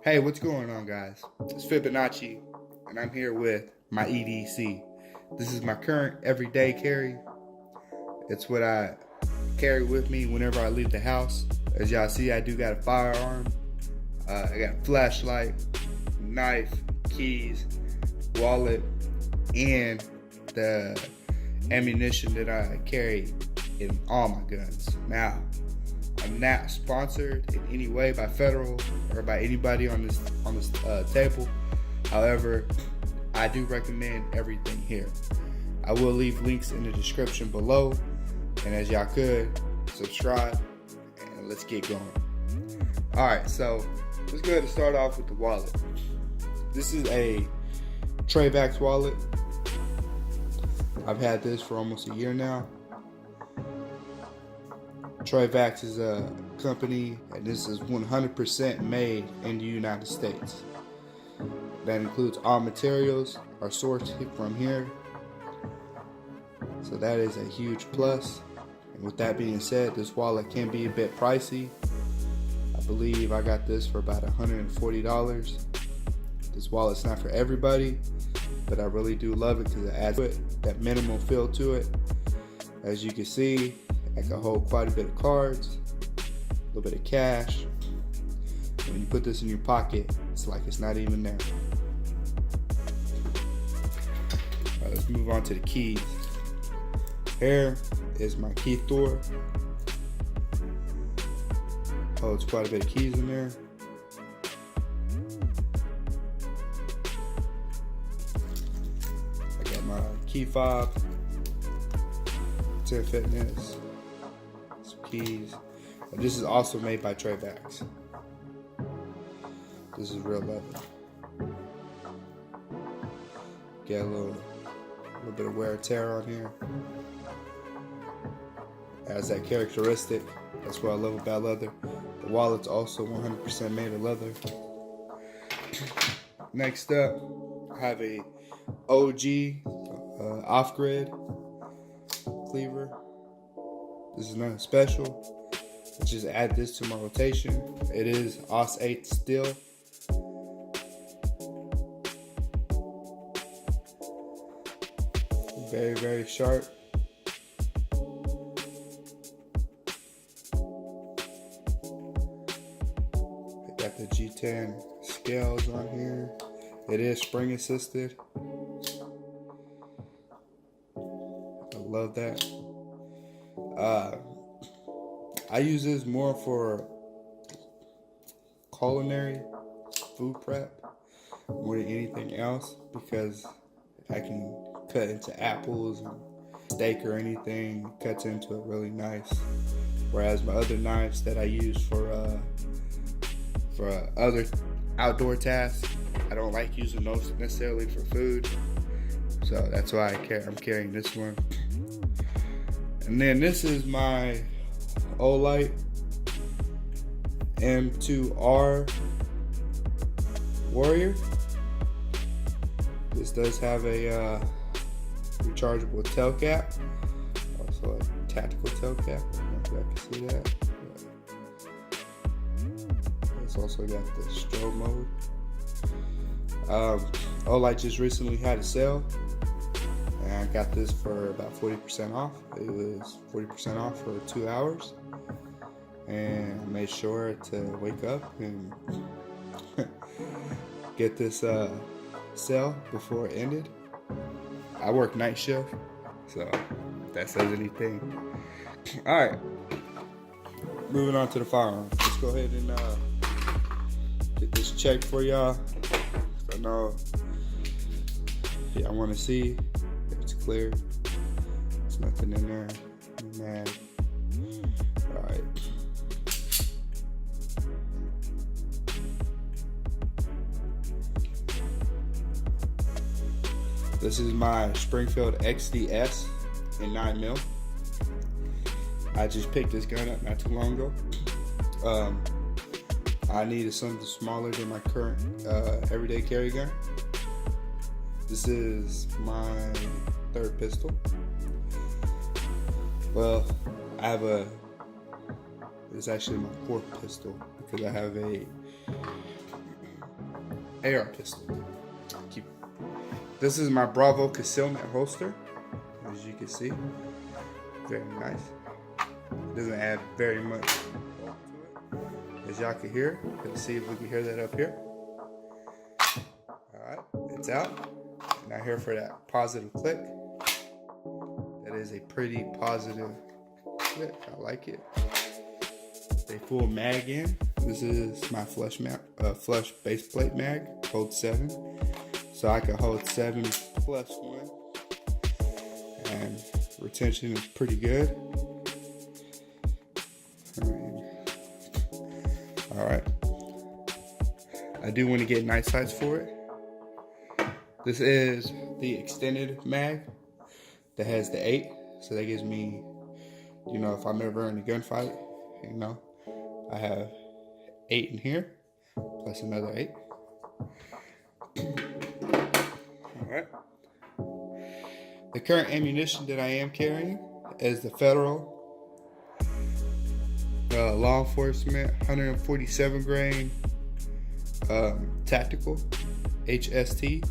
Hey, what's going on, guys? It's Fibonacci, and I'm here with my EDC. This is my current everyday carry. It's what I carry with me whenever I leave the house. As y'all see, I do got a firearm. I got a flashlight, knife, keys, wallet, and the ammunition that I carry in all my guns. Now, I'm not sponsored in any way by Federal or by anybody on this table. However, I do recommend everything here. I will leave links in the description below, and as y'all could, subscribe, and let's get going. Alright, so let's go ahead and start off with the wallet. This is a Trayvax wallet. I've had this for almost a year now. Trayvax is a company, and this is 100% made in the United States. That includes all materials are sourced from here. So that is a huge plus. And with that being said, this wallet can be a bit pricey. I believe I got this for about $140. This wallet's not for everybody, but I really do love it because it adds that minimal feel to it. As you can see, I can hold quite a bit of cards, a little bit of cash. When you put this in your pocket, it's like it's not even there. Alright, let's move on to the keys. Here is my key Thor. Holds quite a bit of keys in there. I got my key fob, 10 Fitness, some keys. And this is also made by Trayvax. This is real leather. Get a little bit of wear and tear on here. Has that characteristic. That's what I love about leather. The wallet's also 100% made of leather. Next up, I have a OG off-grid cleaver. This is nothing special. I just add this to my rotation. It is AUS 8 steel. Very, very sharp. I got the G10 scales on here. It is spring assisted. I love that. I use this more for culinary food prep more than anything else because I can cut into apples and steak or anything. It cuts into it really nice. Whereas my other knives that I use for other outdoor tasks, I don't like using those necessarily for food. So that's why I'm carrying this one. And then this is my Olight M2R Warrior. This does have a rechargeable tail cap, also a tactical tail cap. I don't know if y'all can see that. It's also got the strobe mode. Olight just recently had a sale, and I got this for about 40% off. It was 40% off for 2 hours, and I made sure to wake up and get this sale before it ended. I work night shift, so if that says anything. Alright, moving on to the firearm. Let's go ahead and get this checked for y'all. I know y'all want to see if it's clear. There's nothing in there. Man. Alright. This is my Springfield XDS in 9mm. I just picked this gun up not too long ago. I needed something smaller than my current everyday carry gun. This is my third pistol. Well, it's actually my fourth pistol because I have a AR pistol. This is my Bravo concealment holster, as you can see. Very nice. Doesn't add very much to it, as y'all can hear. Let's see if we can hear that up here. Alright, it's out. Now here for that positive click. That is a pretty positive click. I like it. A full mag in. This is my flush base plate mag. Holds 7. So I can hold 7 plus 1. And retention is pretty good. Alright. I do want to get night sights for it. This is the extended mag that has the 8. So that gives me, you know, if I'm ever in a gunfight, you know, I have 8 in here, plus another 8. Alright. The current ammunition that I am carrying is the Federal Law Enforcement 147 grain Tactical HST.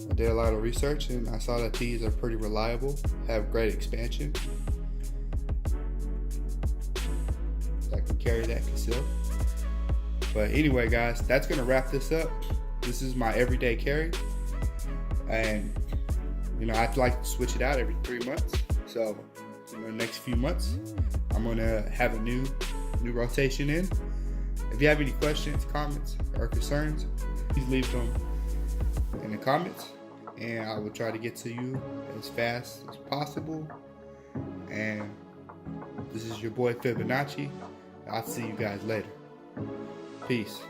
I did a lot of research and I saw that these are pretty reliable, have great expansion. I can carry that concealed. But anyway, guys, that's gonna wrap this up. This is my everyday carry, and you know, I'd like to switch it out every 3 months. So, in the next few months, I'm gonna have a new rotation in. If you have any questions, comments, or concerns, please leave them in the comments, and I will try to get to you as fast as possible. And this is your boy Fibonacci. I'll see you guys later. Peace.